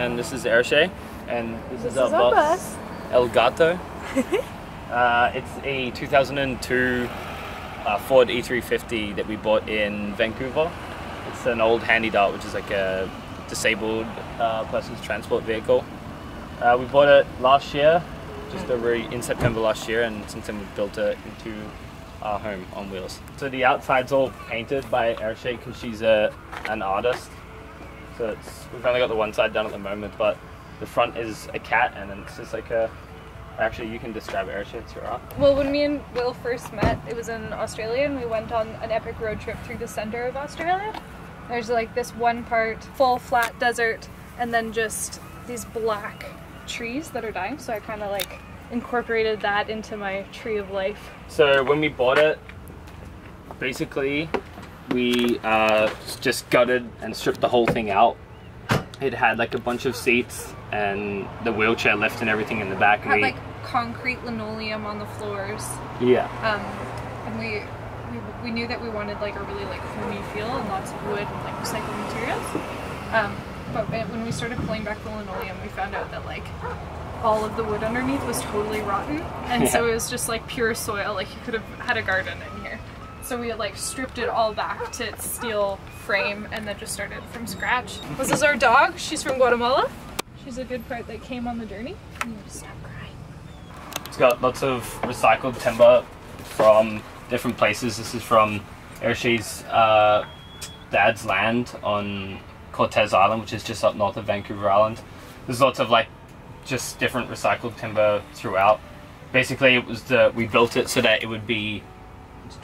and this is Arshay, and this is our bus. El Gato. It's a 2002 Ford E350 that we bought in Vancouver. It's an old handy dart, which is like a disabled person's transport vehicle. We bought it last year, just over in September last year, and since then we've built it into our home on wheels. So the outside's all painted by Arshay because she's an artist. So we've only got the one side done at the moment, but the front is a cat, and then it's just like a... Actually, you can describe Arshay, it's your art. Well, when me and Will first met, it was in Australia, and we went on an epic road trip through the center of Australia. There's like this one part, full flat desert, and then just these black trees that are dying, so I kind of like incorporated that into my tree of life. So when we bought it, basically we just gutted and stripped the whole thing out. It had like a bunch of seats and the wheelchair lift and everything in the back. It had like concrete linoleum on the floors. Yeah. And we knew that we wanted like a really like homey feel and lots of wood and like recycled materials. But when we started pulling back the linoleum, we found out that like all of the wood underneath was totally rotten, and so it was just like pure soil. Like you could have had a garden in here. So we like stripped it all back to its steel frame and then just started from scratch. This is our dog. She's from Guatemala. She's a good part that came on the journey. You need to stop crying. It's got lots of recycled timber from different places. This is from Arshay's dad's land on Cortez Island, which is just up north of Vancouver Island. There's lots of like just different recycled timber throughout. Basically, it was we built it so that it would be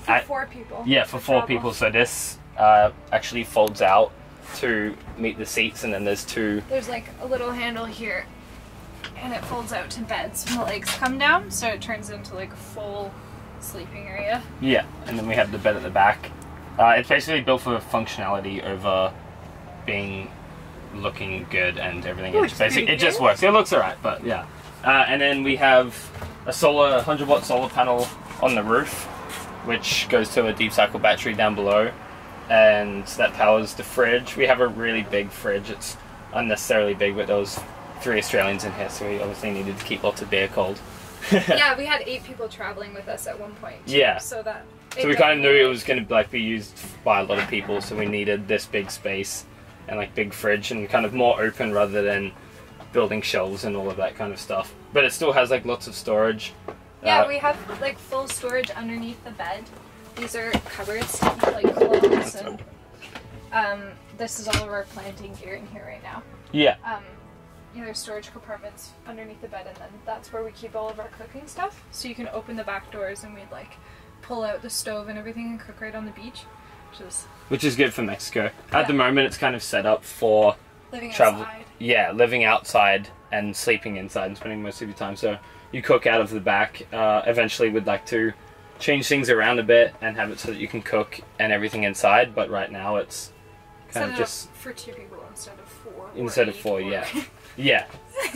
for 4 people. Yeah, for 4 people. So this actually folds out to meet the seats, and then there's like a little handle here, and it folds out to beds and the legs come down, so it turns into like a full sleeping area. Yeah, and then we have the bed at the back. It's basically built for functionality over being looking good and everything. It just works. It looks alright, but yeah. And then we have a 100-watt solar panel on the roof, which goes to a deep cycle battery down below, and that powers the fridge. We have a really big fridge. It's unnecessarily big, but there was 3 Australians in here, so we obviously needed to keep lots of beer cold. Yeah, we had 8 people traveling with us at one point. Yeah. So we kind of knew it was going to like be used by a lot of people, so we needed this big space and like big fridge and kind of more open rather than building shelves and all of that kind of stuff. But it still has like lots of storage. Yeah, we have like full storage underneath the bed. These are cupboards to keep like clothes, and this is all of our planting gear in here right now. Yeah. There's storage compartments underneath the bed, and then that's where we keep all of our cooking stuff. So you can open the back doors and we'd like pull out the stove and everything and cook right on the beach, which is good for Mexico. At the moment, it's kind of set up for living travel. Outside. Yeah, living outside and sleeping inside and spending most of your time. So you cook out of the back. Eventually, we'd like to change things around a bit and have it so that you can cook and everything inside. But right now, it's kind of just for 2 people instead of 4. Instead of 4, yeah. Yeah,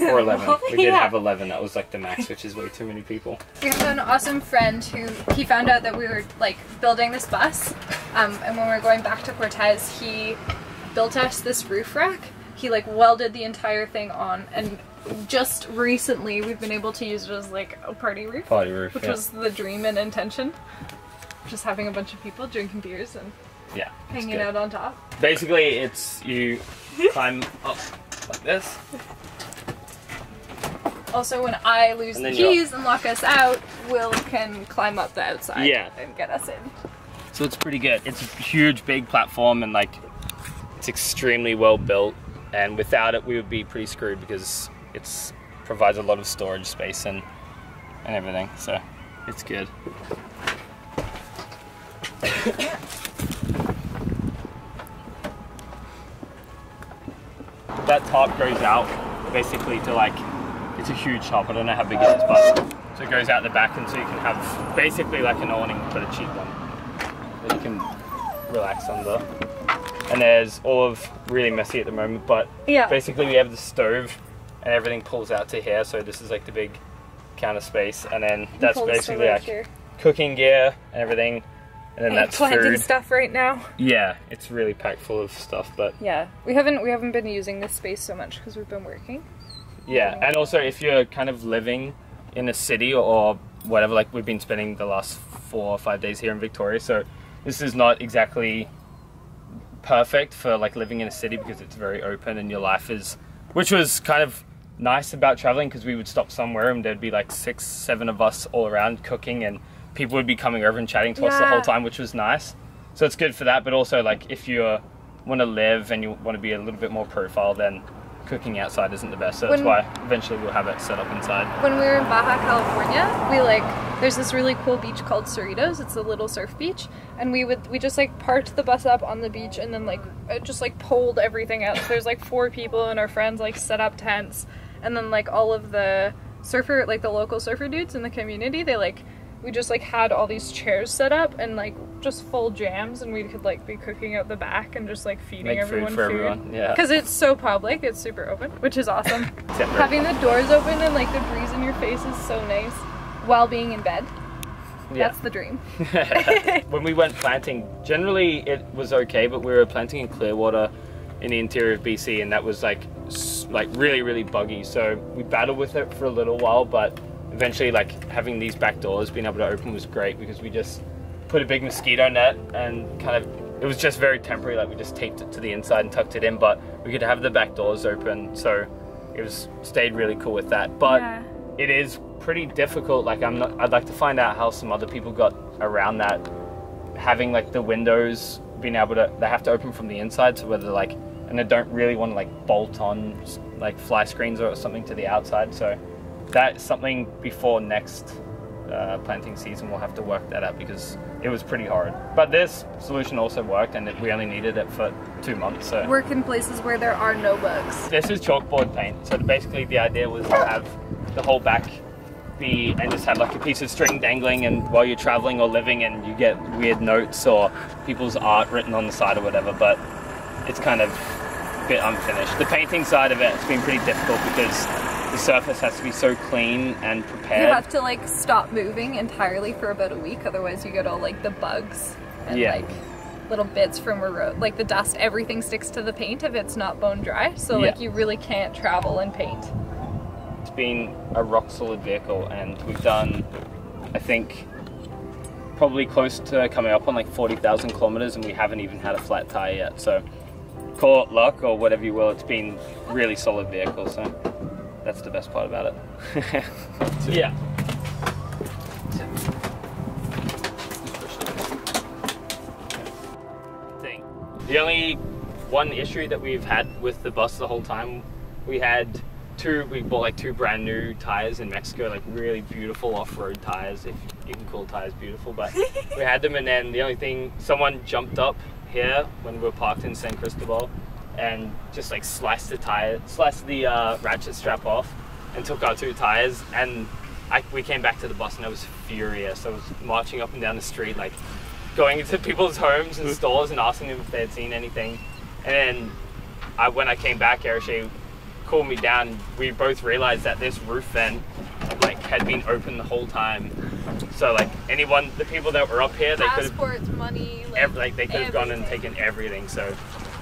or 11. We did have 11. That was like the max, which is way too many people. We have an awesome friend who he found out that we were like building this bus, and when we were going back to Cortez, he built us this roof rack. He like welded the entire thing on, and just recently we've been able to use it as like a party roof. Party roof, which was the dream and intention. Just having a bunch of people drinking beers and hanging out on top. Basically, it's you climb up like this. Also, when I lose the keys and lock us out, Will can climb up the outside and get us in. So it's pretty good. It's a huge, big platform, and like it's extremely well built. And without it, we would be pretty screwed because it provides a lot of storage space and everything. So it's good. That top goes out basically to like, it's a huge top, I don't know how big it is, but so it goes out the back, and so you can have basically like an awning, but a cheap one that you can relax under. And there's all of really messy at the moment, but basically we have the stove and everything pulls out to here, so this is like the big counter space, and then that's basically like cooking gear and everything. And then that's planting food. stuff right now. Yeah, it's really packed full of stuff, but yeah, we haven't been using this space so much because we've been working. Yeah, and also if you're kind of living in a city or whatever, like we've been spending the last 4 or 5 days here in Victoria, so this is not exactly perfect for like living in a city because it's very open and your life is, which was kind of nice about traveling because we would stop somewhere and there'd be like 6, 7 of us all around cooking and people would be coming over and chatting to us the whole time, which was nice. So it's good for that, but also like if you want to live and you want to be a little bit more profile, then cooking outside isn't the best. So that's why eventually we'll have it set up inside. When we were in Baja California, there's this really cool beach called Cerritos. It's a little surf beach, and we just like parked the bus up on the beach and then like just like pulled everything out. So there's like 4 people and our friends like set up tents, and then like all of the surfer, like the local surfer dudes in the community, we just like had all these chairs set up and like just full jams, and we could like be cooking out the back and just like feeding everyone food. Everyone, yeah. Because it's so public, it's super open, which is awesome. Having the doors open and like the breeze in your face is so nice while being in bed. Yeah. That's the dream. When we went planting, generally it was okay, but we were planting in Clearwater in the interior of BC, and that was like really, really buggy. So we battled with it for a little while, but eventually like having these back doors being able to open was great because we just put a big mosquito net and kind of, it was just very temporary, like we just taped it to the inside and tucked it in, but we could have the back doors open, so it was stayed really cool with that. But it is pretty difficult. Like I'd like to find out how some other people got around that, having like the windows being able to, they have to open from the inside, so whether like, and they don't really want to like bolt on like fly screens or something to the outside. So that's something before next planting season we'll have to work that out because it was pretty hard. But this solution also worked, and we only needed it for 2 months. So work in places where there are no bugs. This is chalkboard paint. So basically the idea was to have the whole back be, and just have like a piece of string dangling, and while you're traveling or living and you get weird notes or people's art written on the side or whatever, but it's kind of a bit unfinished. The painting side of it has been pretty difficult because the surface has to be so clean and prepared. You have to like stop moving entirely for about a week, otherwise you get all like the bugs and like little bits from a road, like the dust, everything sticks to the paint if it's not bone dry, so like you really can't travel and paint. It's been a rock solid vehicle, and we've done, I think, probably close to coming up on like 40,000 kilometers, and we haven't even had a flat tire yet, so call it luck or whatever you will. It's been really solid vehicle, so that's the best part about it. Yeah. The only one issue that we've had with the bus the whole time, we bought like 2 brand new tires in Mexico, like really beautiful off-road tires, if you can call tires beautiful, but we had them, and then the only thing, someone jumped up here when we were parked in San Cristobal and just like sliced the ratchet strap off and took our 2 tires, and we came back to the bus and I was furious. I was marching up and down the street, like going into people's homes and stores and asking them if they had seen anything. And then when I came back, Erishay called me down, and we both realized that this roof vent like had been open the whole time. So like the people that were up here, they could have passports, money, they could have gone and taken everything. So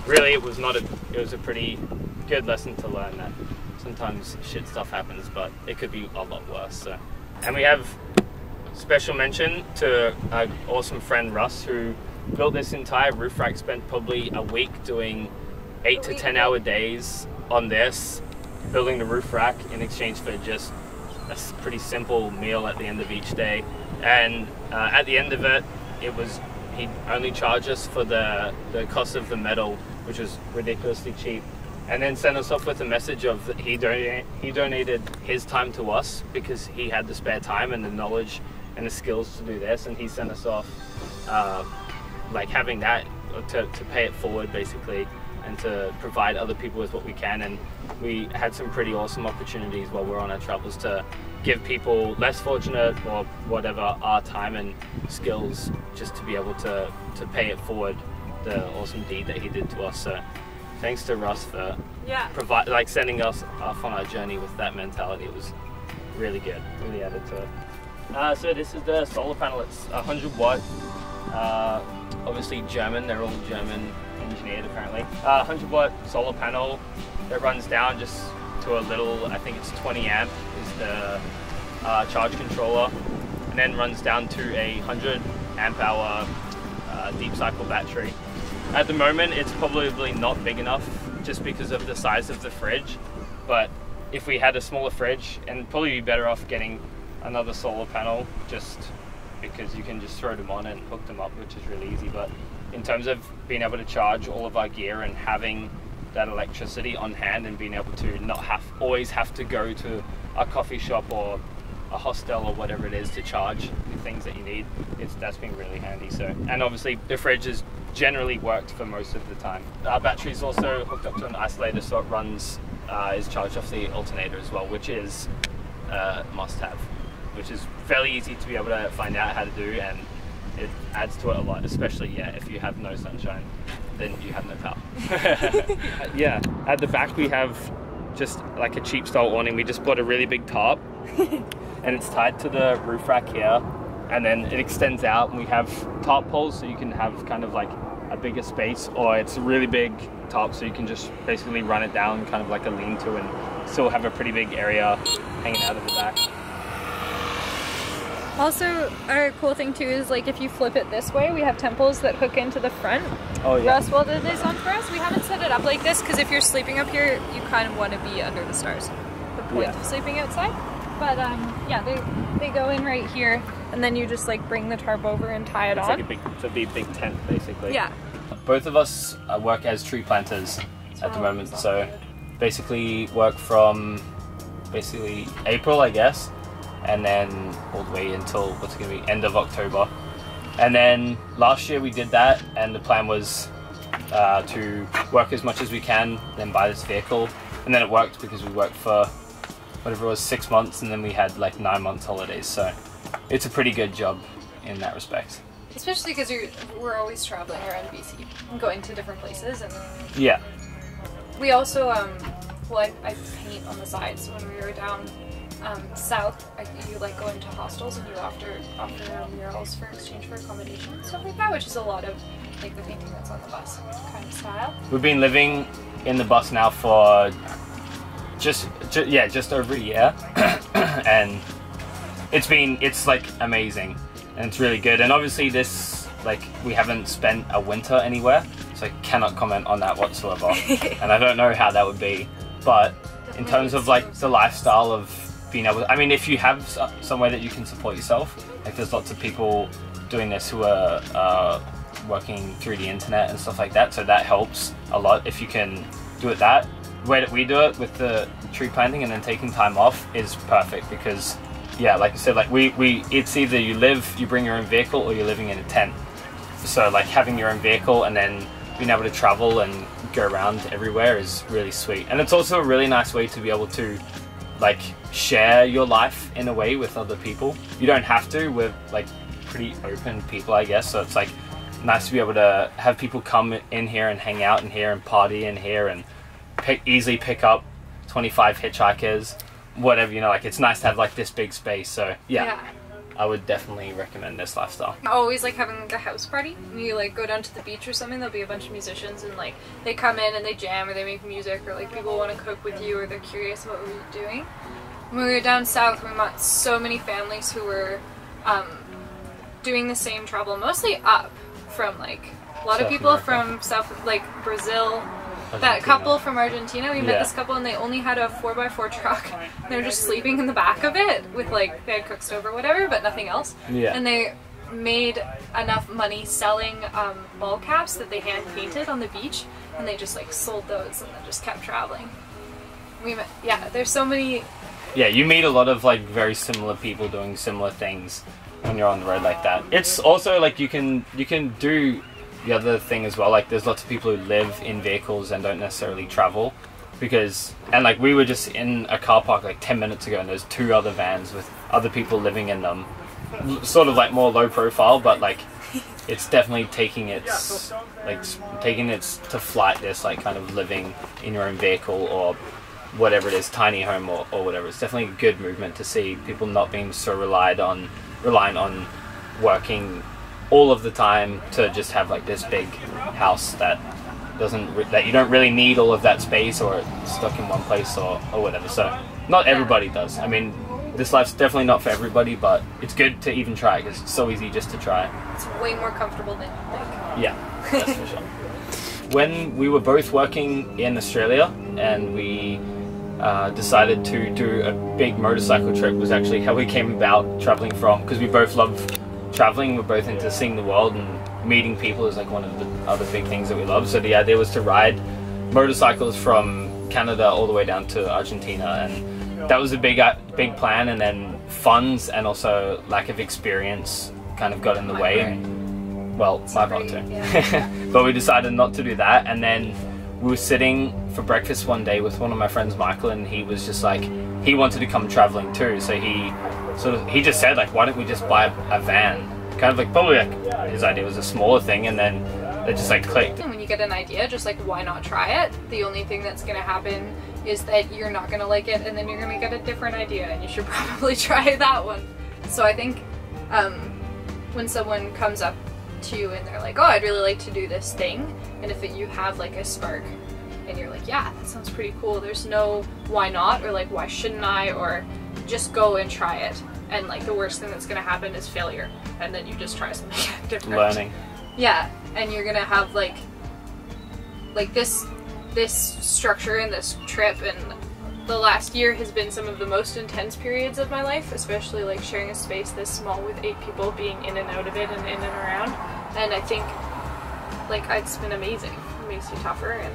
really it was a pretty good lesson to learn that sometimes shit stuff happens, but it could be a lot worse. So, and we have special mention to our awesome friend Russ, who built this entire roof rack, spent probably a week doing 8 to 10 hour days on this, building the roof rack in exchange for just a pretty simple meal at the end of each day. And at the end of it, he'd only charge us for the cost of the metal, which was ridiculously cheap, and then sent us off with a message of that he donated his time to us because he had the spare time and the knowledge and the skills to do this, and he sent us off like having that to pay it forward basically, and to provide other people with what we can. And we had some pretty awesome opportunities while we're on our travels to give people less fortunate or whatever our time and skills, just to be able to pay it forward, the awesome deed that he did to us. So thanks to Russ for sending us off on our journey with that mentality. It was really good, really added to it. So this is the solar panel. It's 100 watt Obviously German, they're all German engineered apparently. 100-watt solar panel that runs down just to a little, I think it's 20 amp is the charge controller, and then runs down to a 100 amp hour deep cycle battery. At the moment it's probably not big enough just because of the size of the fridge, but if we had a smaller fridge, and probably be better off getting another solar panel just because you can just throw them on and hook them up, which is really easy. But in terms of being able to charge all of our gear and having that electricity on hand and being able to not always have to go to a coffee shop or a hostel or whatever it is to charge the things that you need, that's been really handy. So, and obviously the fridge has generally worked for most of the time. Our battery is also hooked up to an isolator, so it runs is charged off the alternator as well, which is must-have, which is fairly easy to be able to find out how to do, and it adds to it a lot, especially if you have no sunshine, then you have no power. Yeah, at the back we have just like a cheap style awning. We just bought a really big tarp and it's tied to the roof rack here, and then it extends out, and we have tarp poles so you can have kind of like a bigger space, or it's a really big tarp so you can just basically run it down kind of like a lean-to and still have a pretty big area hanging out of the back. Also, our cool thing too is like if you flip it this way, we have temples that hook into the front. Oh yeah. Russ welded this on for us. We haven't set it up like this because if you're sleeping up here, you kind of want to be under the stars. The point of sleeping outside. But yeah, they go in right here, and then you just like bring the tarp over and tie it on. It's like a big tent basically. Yeah. Both of us work as tree planters at the moment, so basically work from April, I guess, and then all the way until what's going to be end of October. And then last year we did that, and the plan was to work as much as we can, then buy this vehicle, and then it worked because we worked for whatever it was 6 months, and then we had like 9 months holidays, so it's a pretty good job in that respect. Especially because we're always traveling around BC and going to different places, and yeah. We also well, I paint on the side, so when we were down south, you like go into hostels and you offer murals for exchange for accommodation and stuff like that, which is a lot of like the painting that's on the bus kind of style. We've been living in the bus now for just over a year, and it's like amazing, and it's really good. And obviously this, like, we haven't spent a winter anywhere, so I cannot comment on that whatsoever. And I don't know how that would be, but in terms of like the lifestyle of being able to, I mean, if you have somewhere that you can support yourself, like there's lots of people doing this who are working through the internet and stuff like that, so that helps a lot if you can do it that way that we do it with the tree planting, and then taking time off is perfect because, yeah, like I said, like it's either you bring your own vehicle or you're living in a tent. So like having your own vehicle and then being able to travel and go around everywhere is really sweet. And it's also a really nice way to be able to like share your life in a way with other people. You don't have to, we're like pretty open people, I guess, so it's like nice to be able to have people come in here and hang out in here and party in here and easily pick up 25 hitchhikers, whatever, you know, like it's nice to have like this big space. So yeah. I would definitely recommend this lifestyle. I always like having like a house party. You like go down to the beach or something, there'll be a bunch of musicians and like they come in and they jam or they make music, or like people want to cook with you or they're curious about what we're doing. When we were down south, we met so many families who were doing the same travel, mostly up from like a lot of people from South, like Brazil. Argentina. That couple from Argentina, we met this couple and they only had a 4x4 truck. They were just sleeping in the back of it with like, they had cook stove or whatever, but nothing else. Yeah. And they made enough money selling ball caps that they hand painted on the beach, and they just like sold those and then just kept traveling. We met, yeah, there's so many. Yeah, you meet a lot of like very similar people doing similar things when you're on the road like that. It's also like you can do the other thing as well, like there's lots of people who live in vehicles and don't necessarily travel, and like we were just in a car park like 10 minutes ago and there's 2 other vans with other people living in them, sort of like more low profile, but like it's definitely taking its to flight, this like kind of living in your own vehicle or whatever it is, tiny home or whatever. It's definitely a good movement to see people not being so reliant on working all of the time to just have like this big house that that you don't really need all of that space, or it's stuck in one place or whatever. So not everybody does. I mean, this life's definitely not for everybody, but it's good to even try because it's so easy just to try. It's way more comfortable than you think. Yeah, that's for sure. When we were both working in Australia and we decided to do a big motorcycle trip, was actually how we came about traveling from, because we both love traveling, we're both into seeing the world, and meeting people is like one of the other big things that we love. So the idea was to ride motorcycles from Canada all the way down to Argentina, and that was a big plan, and then funds and also lack of experience kind of got in the way. And, well, my part too. Yeah. But we decided not to do that, and then we were sitting for breakfast one day with one of my friends, Michael, and he was just like, he wanted to come traveling too, so he just said like, why don't we just buy a van? Kind of like, probably like his idea was a smaller thing, and then it just like clicked. When you get an idea, just like, why not try it? The only thing that's gonna happen is that you're not gonna like it, and then you're gonna get a different idea, and you should probably try that one. So I think when someone comes up to you and they're like, oh, I'd really like to do this thing, and if you have like a spark and you're like, yeah, that sounds pretty cool, there's no why not, or like, why shouldn't I, or just go and try it, and like the worst thing that's gonna happen is failure, and then you just try something different. Learning. Yeah, and you're gonna have like this structure and this trip, and the last year has been some of the most intense periods of my life, especially like sharing a space this small with 8 people, being in and out of it and in and around, and I think like it's been amazing. It makes you tougher, and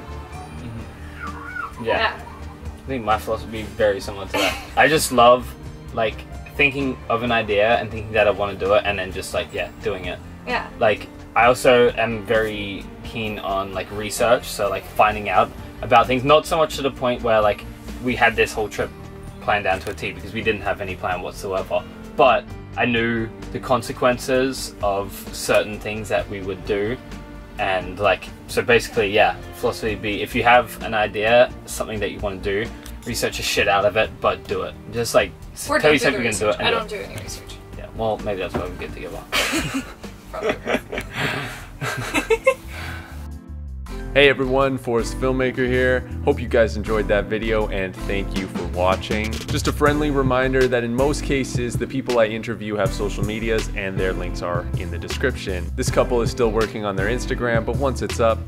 yeah. I think my philosophy is very similar to that. I just love like thinking of an idea and thinking that I want to do it, and then just like, yeah, doing it. Yeah. Like, I also am very keen on like research, so like finding out about things, not so much to the point where like we had this whole trip planned down to a T, because we didn't have any plan whatsoever, but I knew the consequences of certain things that we would do. And like, so basically, yeah, philosophy would be, if you have an idea, something that you want to do, research the shit out of it, but do it. Just like, tell yourself you're going to do it. I don't do any research. Yeah, well, maybe that's why we get together. Hey everyone, Forrest Filmmaker here. Hope you guys enjoyed that video, and thank you for watching. Just a friendly reminder that in most cases, the people I interview have social medias and their links are in the description. This couple is still working on their Instagram, but once it's up,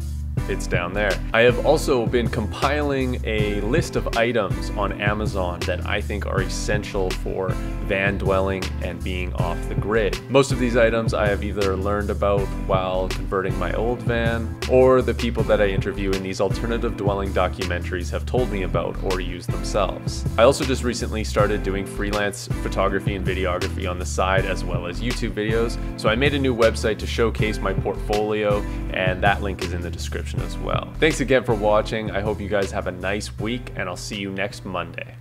it's down there. I have also been compiling a list of items on Amazon that I think are essential for van dwelling and being off the grid. Most of these items I have either learned about while converting my old van, or the people that I interview in these alternative dwelling documentaries have told me about or used themselves. I also just recently started doing freelance photography and videography on the side, as well as YouTube videos, so I made a new website to showcase my portfolio, and that link is in the description as well. Thanks again for watching. I hope you guys have a nice week, and I'll see you next Monday.